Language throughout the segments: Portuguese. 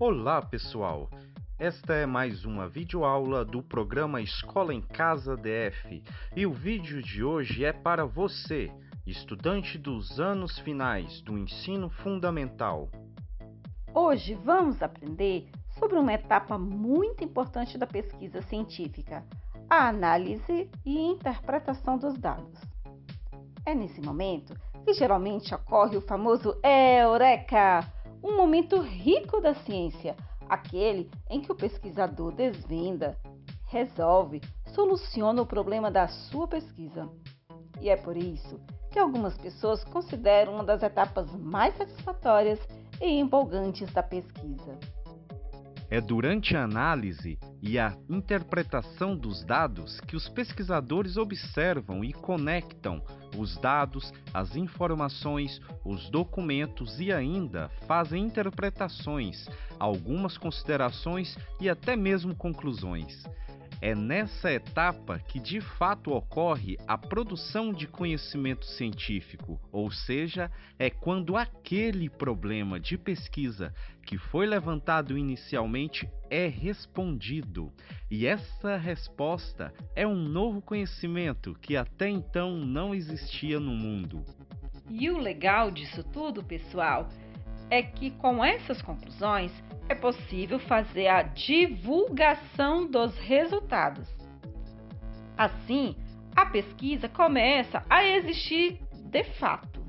Olá, pessoal! Esta é mais uma videoaula do programa Escola em Casa DF e o vídeo de hoje é para você, estudante dos anos finais do ensino fundamental. Hoje vamos aprender sobre uma etapa muito importante da pesquisa científica, a análise e interpretação dos dados. É nesse momento que geralmente ocorre o famoso Eureka, um momento rico da ciência, aquele em que o pesquisador desvenda, resolve, soluciona o problema da sua pesquisa. E é por isso que algumas pessoas consideram uma das etapas mais satisfatórias e empolgantes da pesquisa. É durante a análise e a interpretação dos dados que os pesquisadores observam e conectam os dados, as informações, os documentos e ainda fazem interpretações, algumas considerações e até mesmo conclusões. É nessa etapa que de fato ocorre a produção de conhecimento científico, ou seja, é quando aquele problema de pesquisa que foi levantado inicialmente é respondido. E essa resposta é um novo conhecimento que até então não existia no mundo. E o legal disso tudo, pessoal, é que com essas conclusões é possível fazer a divulgação dos resultados. Assim, a pesquisa começa a existir de fato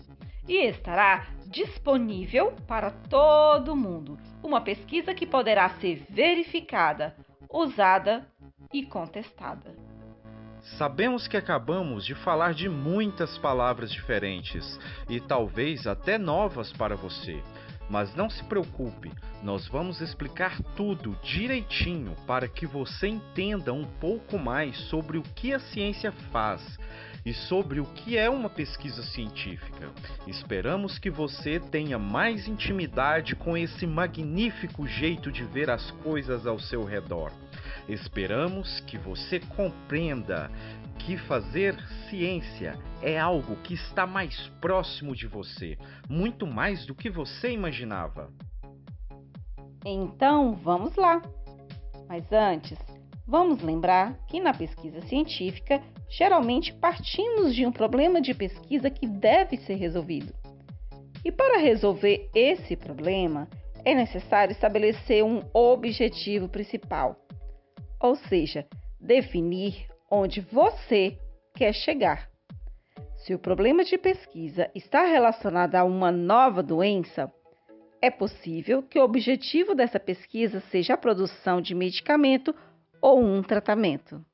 e estará disponível para todo mundo. Uma pesquisa que poderá ser verificada, usada e contestada. Sabemos que acabamos de falar de muitas palavras diferentes e talvez até novas para você. Mas não se preocupe, nós vamos explicar tudo direitinho para que você entenda um pouco mais sobre o que a ciência faz e sobre o que é uma pesquisa científica. Esperamos que você tenha mais intimidade com esse magnífico jeito de ver as coisas ao seu redor. Esperamos que você compreenda que fazer ciência é algo que está mais próximo de você, muito mais do que você imaginava. Então, vamos lá! Mas antes, vamos lembrar que na pesquisa científica, geralmente partimos de um problema de pesquisa que deve ser resolvido. E para resolver esse problema, é necessário estabelecer um objetivo principal, ou seja, definir onde você quer chegar. Se o problema de pesquisa está relacionado a uma nova doença, é possível que o objetivo dessa pesquisa seja a produção de medicamento ou um tratamento.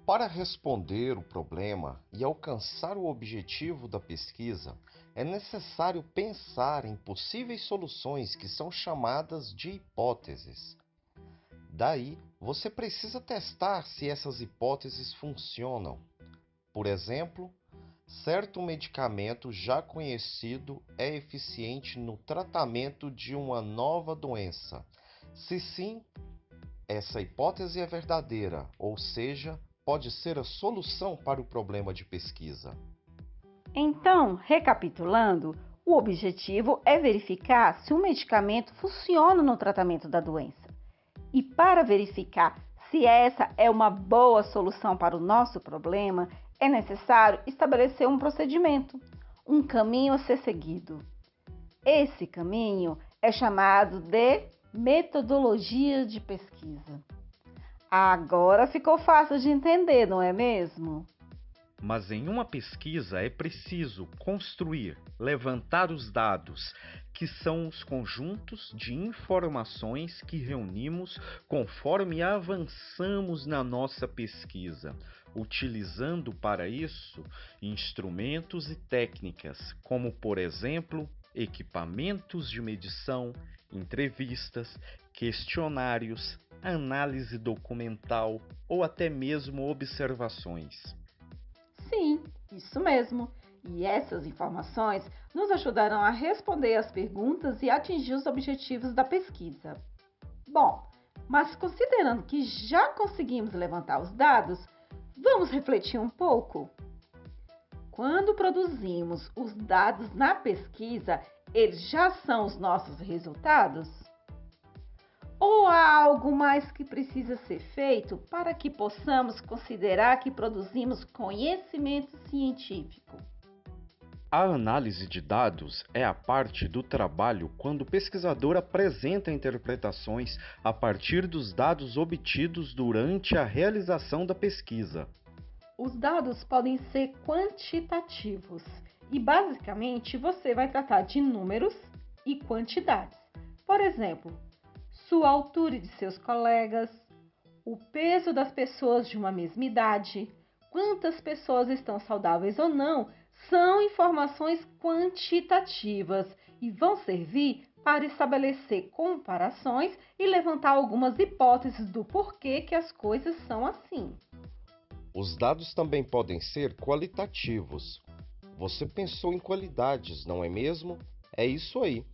Para responder o problema e alcançar o objetivo da pesquisa, é necessário pensar em possíveis soluções que são chamadas de hipóteses. Daí, você precisa testar se essas hipóteses funcionam. Por exemplo, certo medicamento já conhecido é eficiente no tratamento de uma nova doença. Se sim, essa hipótese é verdadeira, ou seja, pode ser a solução para o problema de pesquisa. Então, recapitulando, o objetivo é verificar se um medicamento funciona no tratamento da doença. E para verificar se essa é uma boa solução para o nosso problema, é necessário estabelecer um procedimento, um caminho a ser seguido. Esse caminho é chamado de metodologia de pesquisa. Agora ficou fácil de entender, não é mesmo? Mas em uma pesquisa é preciso construir, levantar os dados, que são os conjuntos de informações que reunimos conforme avançamos na nossa pesquisa, utilizando para isso instrumentos e técnicas, como, por exemplo, equipamentos de medição, entrevistas, questionários, análise documental ou até mesmo observações. Sim, isso mesmo. E essas informações nos ajudarão a responder às perguntas e atingir os objetivos da pesquisa. Bom, mas considerando que já conseguimos levantar os dados, vamos refletir um pouco? Quando produzimos os dados na pesquisa, eles já são os nossos resultados? Ou há algo mais que precisa ser feito para que possamos considerar que produzimos conhecimento científico? A análise de dados é a parte do trabalho quando o pesquisador apresenta interpretações a partir dos dados obtidos durante a realização da pesquisa. Os dados podem ser quantitativos e, basicamente, você vai tratar de números e quantidades. Por exemplo, sua altura e de seus colegas, o peso das pessoas de uma mesma idade, quantas pessoas estão saudáveis ou não, são informações quantitativas e vão servir para estabelecer comparações e levantar algumas hipóteses do porquê que as coisas são assim. Os dados também podem ser qualitativos. Você pensou em qualidades, não é mesmo? É isso aí.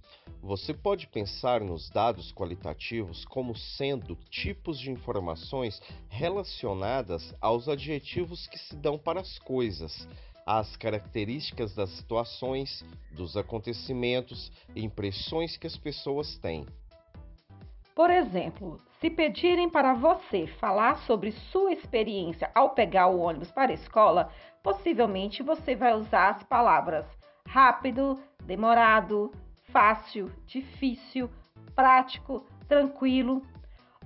Você pode pensar nos dados qualitativos como sendo tipos de informações relacionadas aos adjetivos que se dão para as coisas, às características das situações, dos acontecimentos e impressões que as pessoas têm. Por exemplo, se pedirem para você falar sobre sua experiência ao pegar o ônibus para a escola, possivelmente você vai usar as palavras rápido, demorado, fácil, difícil, prático, tranquilo.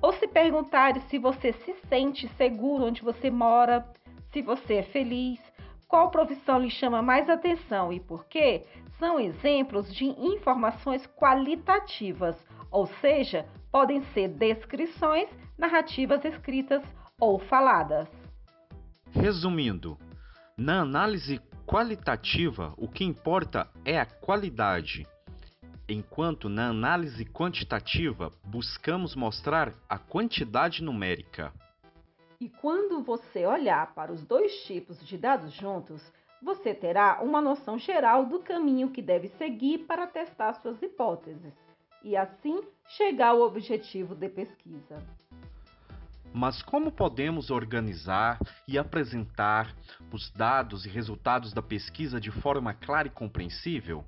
Ou se perguntarem se você se sente seguro onde você mora, se você é feliz, qual profissão lhe chama mais atenção e por quê, são exemplos de informações qualitativas, ou seja, podem ser descrições, narrativas escritas ou faladas. Resumindo, na análise qualitativa, o que importa é a qualidade, enquanto na análise quantitativa buscamos mostrar a quantidade numérica. E quando você olhar para os dois tipos de dados juntos, você terá uma noção geral do caminho que deve seguir para testar suas hipóteses e assim chegar ao objetivo de pesquisa. Mas como podemos organizar e apresentar os dados e resultados da pesquisa de forma clara e compreensível?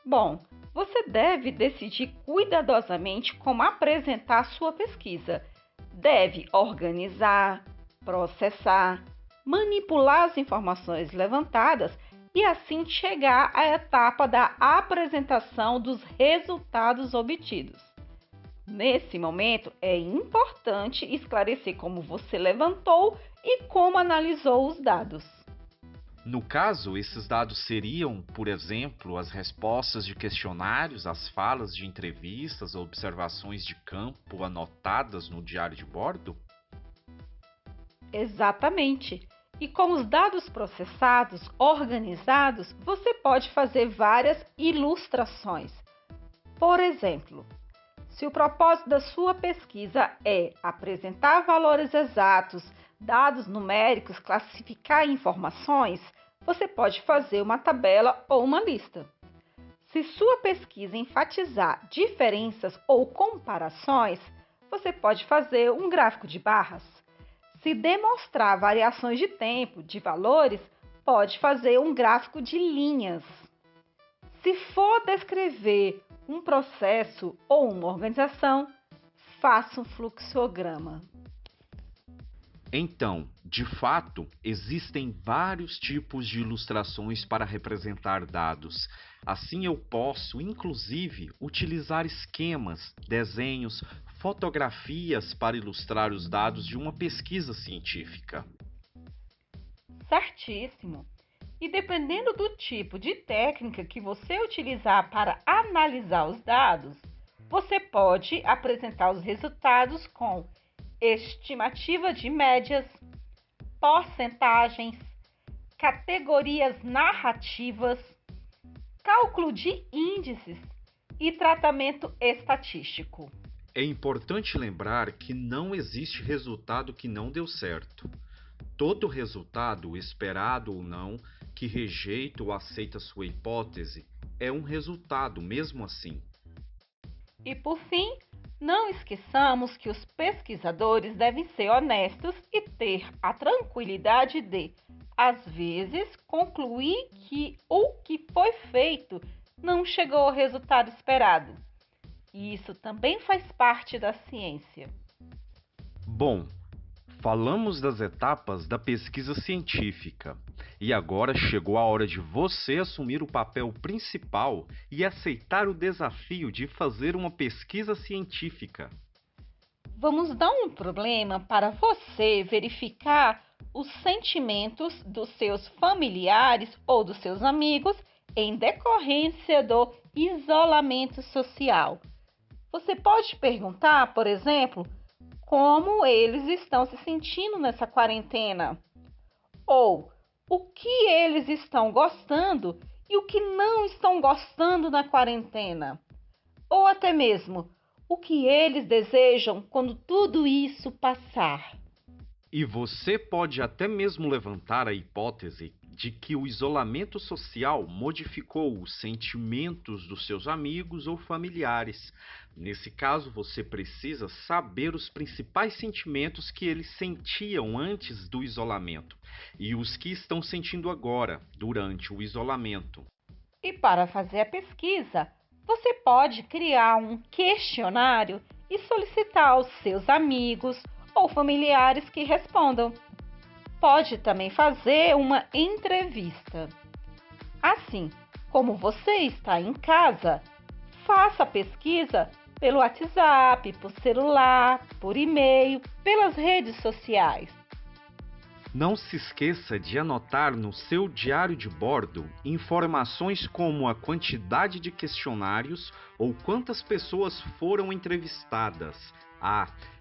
Bom, você deve decidir cuidadosamente como apresentar sua pesquisa. Deve organizar, processar, manipular as informações levantadas e assim chegar à etapa da apresentação dos resultados obtidos. Nesse momento, é importante esclarecer como você levantou e como analisou os dados. No caso, esses dados seriam, por exemplo, as respostas de questionários, as falas de entrevistas, observações de campo anotadas no diário de bordo? Exatamente. E com os dados processados, organizados, você pode fazer várias ilustrações. Por exemplo, se o propósito da sua pesquisa é apresentar valores exatos, dados numéricos, classificar informações, você pode fazer uma tabela ou uma lista. Se sua pesquisa enfatizar diferenças ou comparações, você pode fazer um gráfico de barras. Se demonstrar variações de tempo, de valores, pode fazer um gráfico de linhas. Se for descrever um processo ou uma organização, faça um fluxograma. Então, de fato, existem vários tipos de ilustrações para representar dados. Assim, eu posso, inclusive, utilizar esquemas, desenhos, fotografias para ilustrar os dados de uma pesquisa científica. Certíssimo! E dependendo do tipo de técnica que você utilizar para analisar os dados, você pode apresentar os resultados com estimativa de médias, porcentagens, categorias narrativas, cálculo de índices e tratamento estatístico. É importante lembrar que não existe resultado que não deu certo. Todo resultado, esperado ou não, que rejeita ou aceita sua hipótese, é um resultado mesmo assim. E por fim, não esqueçamos que os pesquisadores devem ser honestos e ter a tranquilidade de, às vezes, concluir que o que foi feito não chegou ao resultado esperado. E isso também faz parte da ciência. Bom, falamos das etapas da pesquisa científica e agora chegou a hora de você assumir o papel principal e aceitar o desafio de fazer uma pesquisa científica. Vamos dar um problema para você verificar os sentimentos dos seus familiares ou dos seus amigos em decorrência do isolamento social. Você pode perguntar, por exemplo, como eles estão se sentindo nessa quarentena, ou o que eles estão gostando e o que não estão gostando na quarentena, ou até mesmo o que eles desejam quando tudo isso passar. E você pode até mesmo levantar a hipótese de que o isolamento social modificou os sentimentos dos seus amigos ou familiares. Nesse caso, você precisa saber os principais sentimentos que eles sentiam antes do isolamento e os que estão sentindo agora, durante o isolamento. E para fazer a pesquisa, você pode criar um questionário e solicitar aos seus amigos ou familiares que respondam. Pode também fazer uma entrevista. Assim, como você está em casa, faça a pesquisa pelo WhatsApp, por celular, por e-mail, pelas redes sociais. Não se esqueça de anotar no seu diário de bordo informações como a quantidade de questionários ou quantas pessoas foram entrevistadas.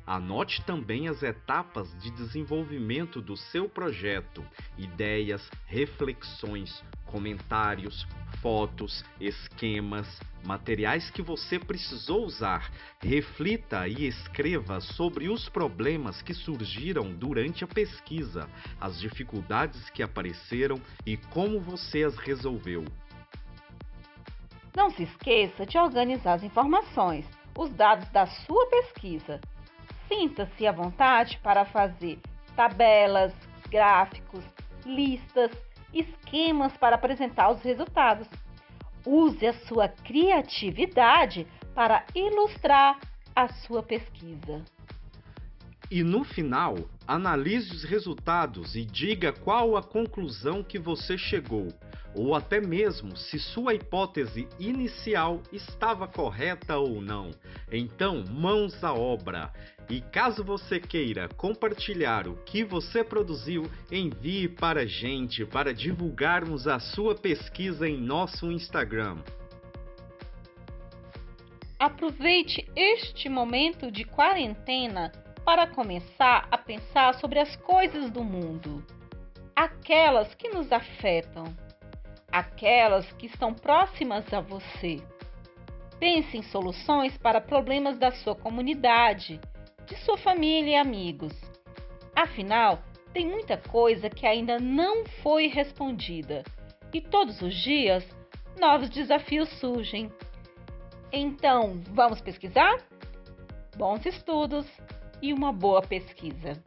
Anote também as etapas de desenvolvimento do seu projeto, ideias, reflexões, comentários, fotos, esquemas, materiais que você precisou usar. Reflita e escreva sobre os problemas que surgiram durante a pesquisa, as dificuldades que apareceram e como você as resolveu. Não se esqueça de organizar as informações, os dados da sua pesquisa. Sinta-se à vontade para fazer tabelas, gráficos, listas, esquemas para apresentar os resultados. Use a sua criatividade para ilustrar a sua pesquisa. E no final, analise os resultados e diga qual a conclusão que você chegou, ou até mesmo se sua hipótese inicial estava correta ou não. Então, mãos à obra! E caso você queira compartilhar o que você produziu, envie para a gente para divulgarmos a sua pesquisa em nosso Instagram. Aproveite este momento de quarentena para começar a pensar sobre as coisas do mundo, aquelas que nos afetam, aquelas que estão próximas a você. Pense em soluções para problemas da sua comunidade, de sua família e amigos. Afinal, tem muita coisa que ainda não foi respondida e todos os dias novos desafios surgem. Então, vamos pesquisar? Bons estudos e uma boa pesquisa!